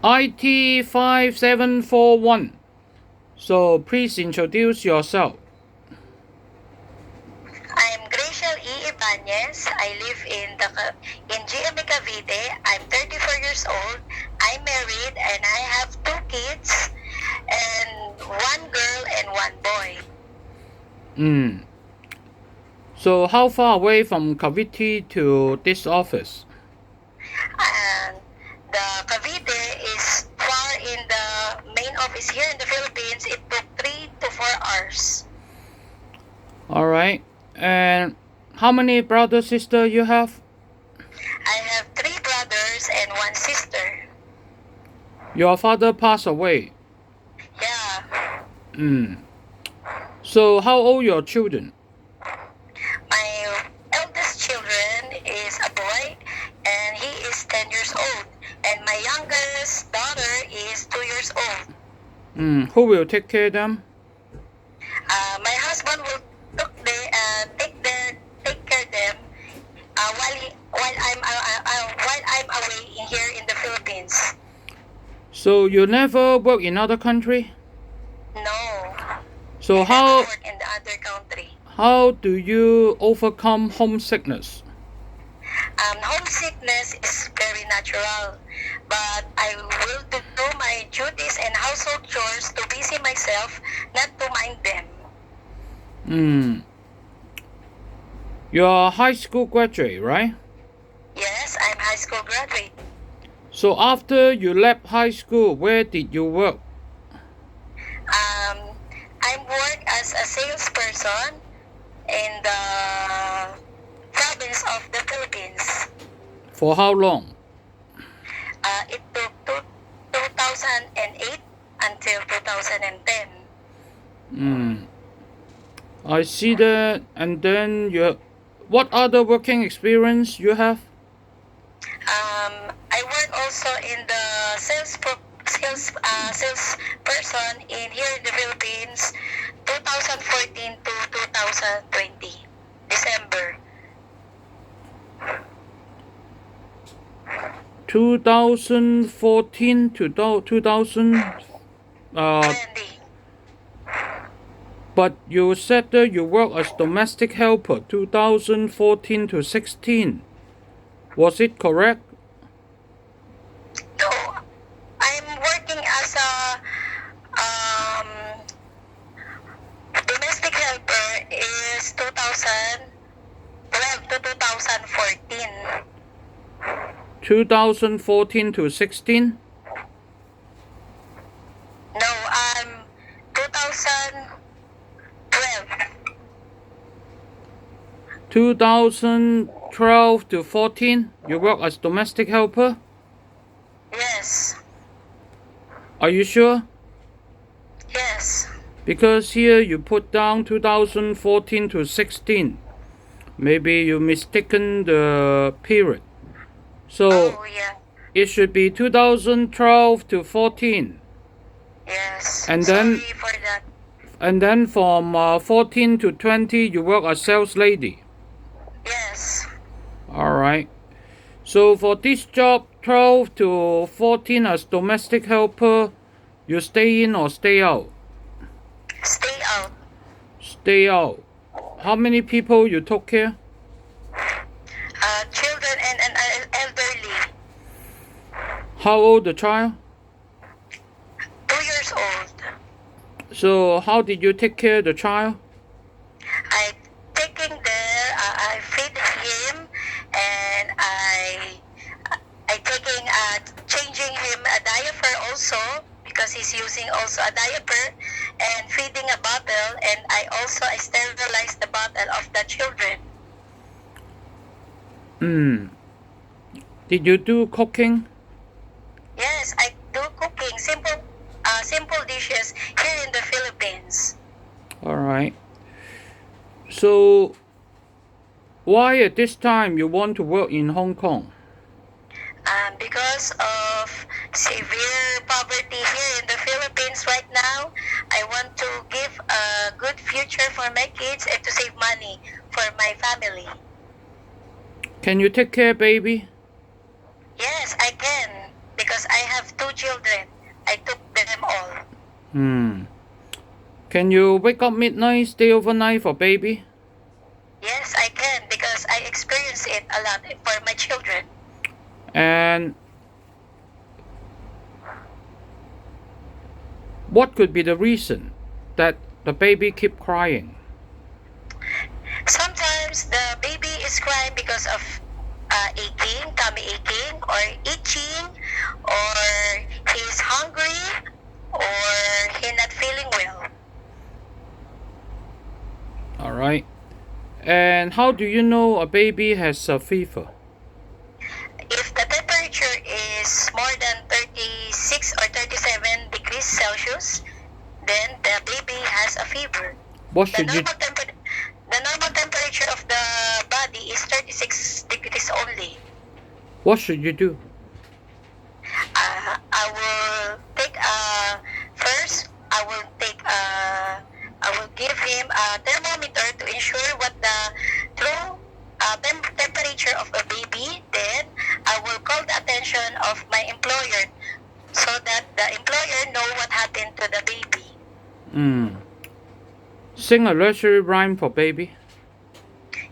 IT5741. So please introduce yourself. I'm Gracial E. Ibanez. I live in GMA Cavite. I'm 34 years old. I'm married and I have 2 kids and one girl and one boy. So how far away from Cavite to this office? And the Cavite is far in the main office here in the Philippines. It took 3 to 4 hours. Alright. And how many brother sister you have? I have 3 brothers and 1 sister. Your father passed away. Yeah. So how old your children? My eldest children is a boy and he is 10 years old. And my youngest daughter is 2 years old. Who will take care of them? My husband will take care of them while I'm away here in the Philippines. So you never work in other country? No. So I never work in the other country. how do you overcome homesickness? Homesickness is very natural, but I will do my duties and household chores to busy myself, not to mind them. You're a high school graduate, right? Yes, I'm high school graduate. So after you left high school, where did you work? I work as a salesperson in the province of the Philippines. For how long? It took 2008 until 2010. I see that. And then what other working experience you have? I work also in the salesperson in here in the Philippines, 2014 to 2020, December. 2014 to 2000. 20. But you said that you work as domestic helper 2014 to 16. Was it correct? No, I'm working as a domestic helper is 2012 to 2014. 2014 to 16? No, 2012. 2012 to 14, you work as domestic helper? Yes. Are you sure? Yes. Because here you put down 2014 to 16. Maybe you mistaken the period. So Yeah. it should be 2012 to 14. Yes. And then, sorry for that. And then from 14 to 20, you work as sales lady. Yes. Alright. So for this job, 12 to 14 as domestic helper, you stay in or stay out? Stay out. Stay out. How many people you took care? Children and an elderly. How old the child? 2 years old. So how did you take care of the child? I feed him and I changing him a diaper also because he's using also a diaper and feeding a bottle, and I sterilize the bottle of the children. Did you do cooking? Yes, I do cooking, simple dishes here in the Philippines. Alright. So why at this time you want to work in Hong Kong? Because of severe poverty here in the Philippines right now, I want to give a good future for my kids and to save money for my family. Can you take care, baby? Yes, I can. because I have 2 children. I took them all. Can you wake up midnight, stay overnight for baby? Yes, I can because I experience it a lot for my children. And what could be the reason that the baby keep crying? Sometimes the baby is crying because of aching, tummy aching, or itching, or he's hungry, or he not feeling well. All right. And how do you know a baby has a fever? If the temperature is more than 36 or 37 degrees Celsius, then the baby has a fever. What The should you normal temperature of the body is 36 degrees only. What should you do? I will take first. I will give him a thermometer to ensure what the true temperature of a baby. Then I will call the attention of my employer so that the employer know what happened to the baby. Sing a nursery rhyme for baby.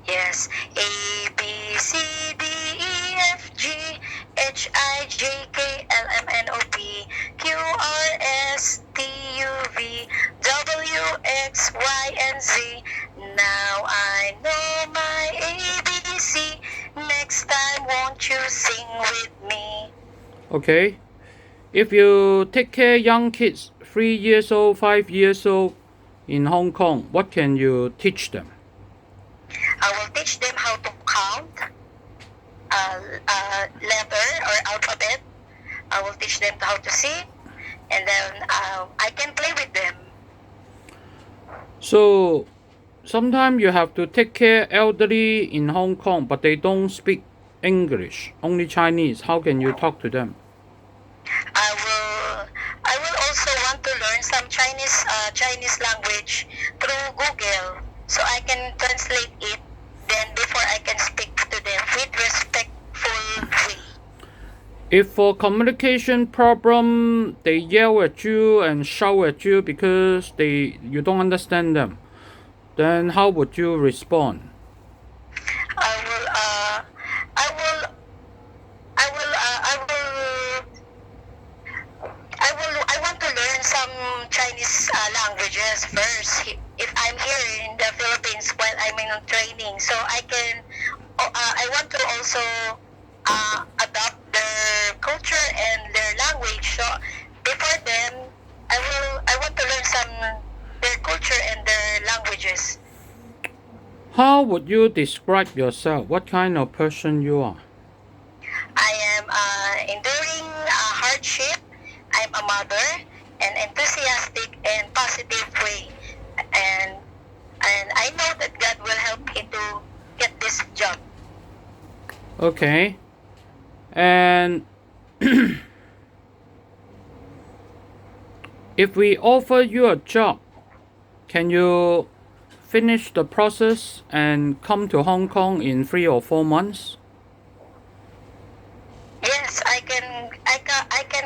Yes. A, B, C, D, E, F, G, H, I, J, K, L, M, N, O, P, Q, R, S, T, U, V, W, X, Y, and Z. Now I know my ABC. Next time, won't you sing with me? Okay. If you take care young kids, 3 years old, 5 years old in Hong Kong, what can you teach them? I will teach them how to count letter or alphabet. I will teach them how to sing, and then I can play with them. So sometimes you have to take care elderly in Hong Kong, but they don't speak English, only Chinese. How can you talk to them? I will also want to learn some Chinese language through Google, so I can translate it. Then before I can speak to them with respectful way. If for communication problem they yell at you and shout at you because you don't understand them, then how would you respond? I will I will I will I want to learn some Chinese languages first if I'm here in the Philippines while I'm in training, so I can I want to also adopt their culture and their language. So before then, I want to learn some their culture and their languages. How would you describe yourself? What kind of person you are? I am enduring hardship. I'm a mother, an enthusiastic and positive way, and I know that God will help me to get this job. Okay. And if we offer you a job, can you finish the process and come to Hong Kong in 3 or 4 months? Yes, I can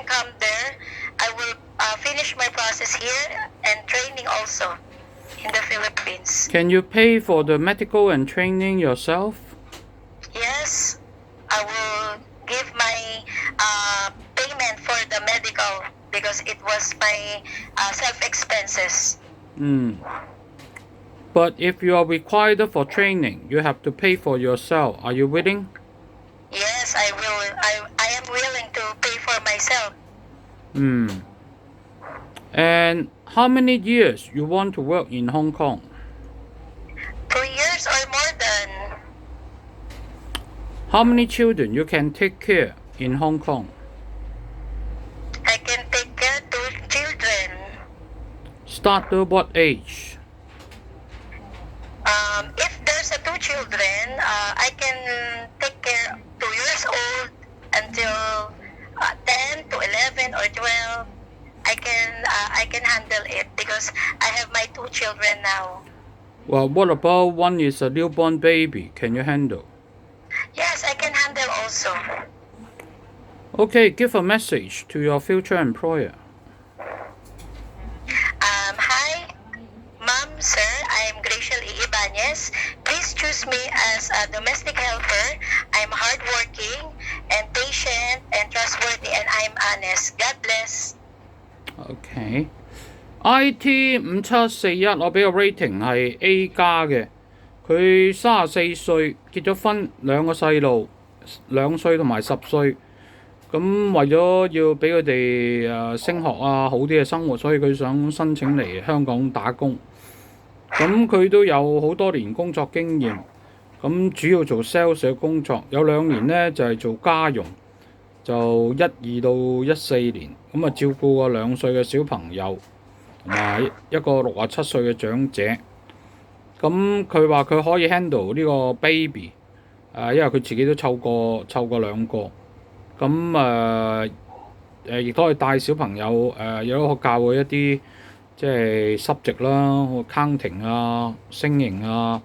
come there. I will finish my process here and training also in the Philippines. Can you pay for the medical and training yourself? Yes, I will give my payment for the medical because it was my self-expenses. But if you are required for training, you have to pay for yourself. Are you willing? Yes, I will. I am willing to pay for myself. And how many years you want to work in Hong Kong? 2 years or more than. How many children you can take care in Hong Kong? I can take care 2 children. Start at what age? If there's 2 children, I can take care 2 years old until 10 to 11 or 12. I can handle it because I have my 2 children now. Well, what about one is a newborn baby? Can you handle? Yes, I can handle also. Okay, give a message to your future employer. Hi, Ma'am, sir, I'm Graciel E. Ibanez. Please choose me as a domestic helper. I'm hardworking and patient and trustworthy and I'm honest. God bless. OK。IT5741，我俾個 rating 係 A 加嘅。佢34歲，結咗婚，兩個細路，2歲同埋10歲。咁為咗要俾佢哋升學啊，好啲嘅生活，所以佢想申請嚟香港打工。咁佢都有好多年工作經驗。咁主要做 sales 嘅工作，有2年呢就係做家傭，就12到14年。咁啊照顧個2歲嘅小朋友，同埋一個67歲嘅長者。咁佢話佢可以 handle 呢個 baby，因為佢自己都湊過2個。咁亦都可以帶小朋友有得教佢一啲即係 subject 啦，counting 啊、聲形啊、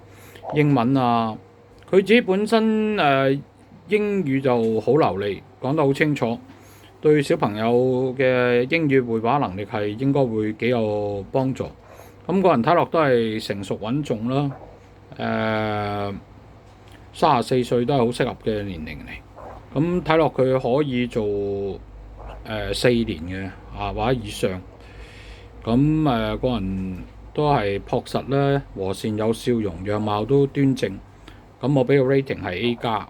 英文啊。佢自己本身英語就好流利，講得好清楚，對小朋友嘅英語會話能力係應該會幾有幫助。咁個人睇落都係成熟穩重啦。34歲都係好適合嘅年齡嚟。咁睇落佢可以做4年嘅或者以上。咁個人都係樸實啦，和善有笑容，樣貌都端正。咁我俾個 rating 係 A 加。